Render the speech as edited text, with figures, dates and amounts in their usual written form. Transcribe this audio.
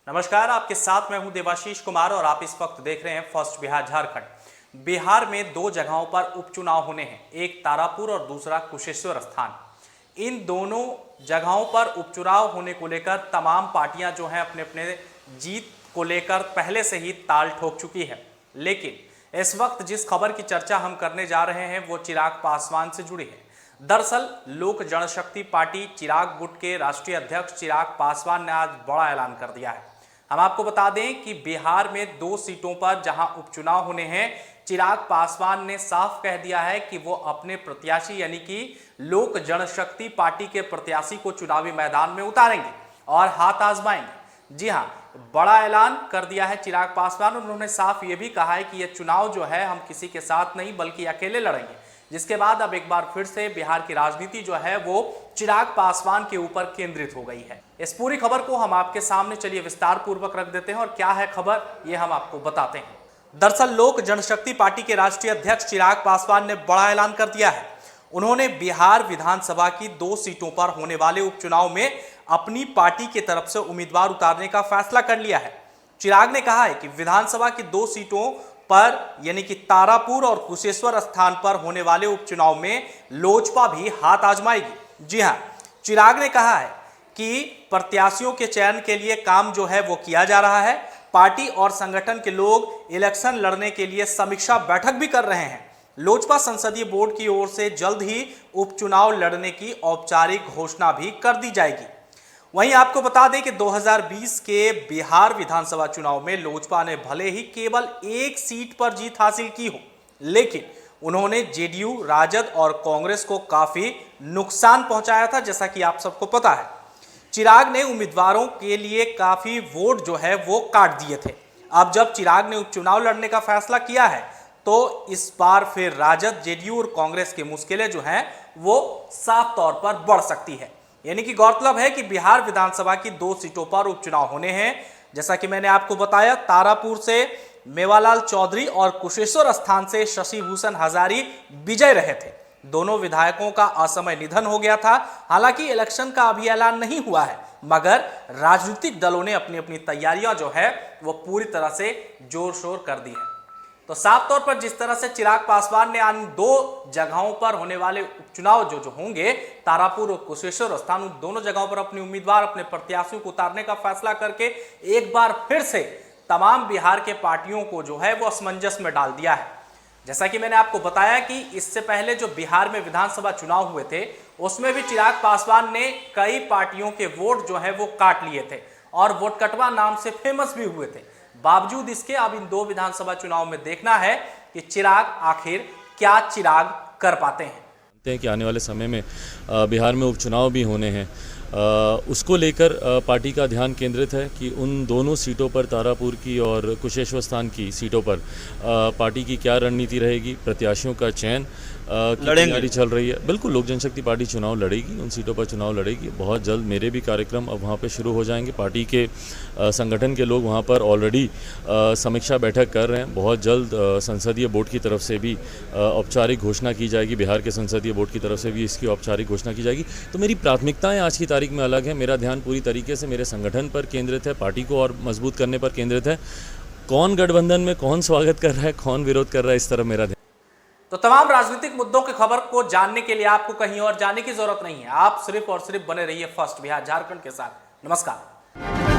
नमस्कार, आपके साथ मैं हूं देवाशीष कुमार और आप इस वक्त देख रहे हैं फर्स्ट बिहार झारखंड। बिहार में दो जगहों पर उपचुनाव होने हैं, एक तारापुर और दूसरा कुशेश्वर स्थान। इन दोनों जगहों पर उपचुनाव होने को लेकर तमाम पार्टियां जो हैं अपने अपने जीत को लेकर पहले से ही ताल ठोक चुकी है। लेकिन इस वक्त जिस खबर की चर्चा हम करने जा रहे हैं वो चिराग पासवान से जुड़ी है। दरअसल लोक जनशक्ति पार्टी चिराग गुट के राष्ट्रीय अध्यक्ष चिराग पासवान ने आज बड़ा ऐलान कर दिया है। हम आपको बता दें कि बिहार में 2 सीटों पर जहां उपचुनाव होने हैं, चिराग पासवान ने साफ कह दिया है कि वो अपने प्रत्याशी यानी कि लोक जनशक्ति पार्टी के प्रत्याशी को चुनावी मैदान में उतारेंगे और हाथ आजमाएंगे। जी हां, बड़ा ऐलान कर दिया है चिराग पासवान। उन्होंने साफ ये भी कहा है कि यह चुनाव जो है हम किसी के साथ नहीं बल्कि अकेले लड़ेंगे। जिसके बाद अब एक बार फिर से बिहार की राजनीति जो है वो चिराग पासवान के ऊपर केंद्रित हो गई है। इस पूरी खबर को हम आपके सामने चलिए विस्तार पूर्वक रख देते हैं और क्या है खबर ये हम आपको बताते हैं। दरअसल लोक जनशक्ति पार्टी के राष्ट्रीय अध्यक्ष चिराग पासवान ने बड़ा ऐलान कर दिया है। उन्होंने बिहार विधानसभा की 2 सीटों पर होने वाले उपचुनाव में अपनी पार्टी की तरफ से उम्मीदवार उतारने का फैसला कर लिया है। चिराग ने कहा है कि विधानसभा की 2 सीटों पर यानी कि तारापुर और कुशेश्वर स्थान पर होने वाले उपचुनाव में लोजपा भी हाथ आजमाएगी। जी हां, चिराग ने कहा है कि प्रत्याशियों के चयन के लिए काम जो है वो किया जा रहा है। पार्टी और संगठन के लोग इलेक्शन लड़ने के लिए समीक्षा बैठक भी कर रहे हैं। लोजपा संसदीय बोर्ड की ओर से जल्द ही उपचुनाव लड़ने की औपचारिक घोषणा भी कर दी जाएगी। वहीं आपको बता दें कि 2020 के बिहार विधानसभा चुनाव में लोजपा ने भले ही केवल 1 सीट पर जीत हासिल की हो, लेकिन उन्होंने जेडीयू, राजद और कांग्रेस को काफी नुकसान पहुंचाया था, जैसा कि आप सबको पता है। चिराग ने उम्मीदवारों के लिए काफी वोट जो है वो काट दिए थे। अब जब चिराग ने उपचुनाव लड़ने का फैसला किया है तो इस बार फिर राजद, जेडीयू और कांग्रेस की मुश्किलें जो हैं वो साफ तौर पर बढ़ सकती है। यानी कि गौरतलब है कि बिहार विधानसभा की 2 सीटों पर उपचुनाव होने हैं। जैसा कि मैंने आपको बताया, तारापुर से मेवालाल चौधरी और कुशेश्वर स्थान से शशि भूषण हजारी विजय रहे थे। दोनों विधायकों का असमय निधन हो गया था। हालांकि इलेक्शन का अभी ऐलान नहीं हुआ है, मगर राजनीतिक दलों ने अपनी अपनी तैयारियां जो है वो पूरी तरह से जोर शोर कर दी है। तो साफ तौर पर जिस तरह से चिराग पासवान ने इन 2 जगहों पर होने वाले उपचुनाव जो होंगे, तारापुर और कुशेश्वर स्थान, उन दोनों जगहों पर अपने उम्मीदवार, अपने प्रत्याशियों को उतारने का फैसला करके एक बार फिर से तमाम बिहार के पार्टियों को जो है वो असमंजस में डाल दिया है। जैसा कि मैंने आपको बताया कि इससे पहले जो बिहार में विधानसभा चुनाव हुए थे उसमें भी चिराग पासवान ने कई पार्टियों के वोट जो है वो काट लिए थे और वोट कटवा नाम से फेमस भी हुए थे। बावजूद इसके अब इन 2 विधानसभा चुनाव में देखना है कि चिराग आखिर क्या चिराग कर पाते हैं। कि आने वाले समय में बिहार में उपचुनाव भी होने हैं, उसको लेकर पार्टी का ध्यान केंद्रित है कि उन दोनों सीटों पर, तारापुर की और कुशेश्वर स्थान की सीटों पर पार्टी की क्या रणनीति रहेगी, प्रत्याशियों का चयन की तैयारी चल रही है। बिल्कुल लोक जनशक्ति पार्टी चुनाव लड़ेगी, उन सीटों पर चुनाव लड़ेगी। बहुत जल्द मेरे भी कार्यक्रम अब वहाँ पे शुरू हो जाएंगे। पार्टी के संगठन के लोग वहाँ पर ऑलरेडी समीक्षा बैठक कर रहे हैं। बहुत जल्द संसदीय बोर्ड की तरफ से भी औपचारिक घोषणा की जाएगी, बिहार के संसदीय बोर्ड की तरफ से भी इसकी औपचारिक घोषणा की जाएगी। तो मेरी प्राथमिकताएं आज की तारीख में अलग है। मेरा ध्यान पूरी तरीके से मेरे संगठन पर केंद्रित है, पार्टी को और मजबूत करने पर केंद्रित है। कौन गठबंधन में कौन स्वागत कर रहा है, कौन विरोध कर रहा है, इस तरफ मेरा ध्यान। तो तमाम राजनीतिक मुद्दों की खबर को जानने के लिए आपको कहीं और जाने की जरूरत नहीं है। आप सिर्फ और सिर्फ बने रहिए फर्स्ट बिहार झारखंड के साथ। नमस्कार।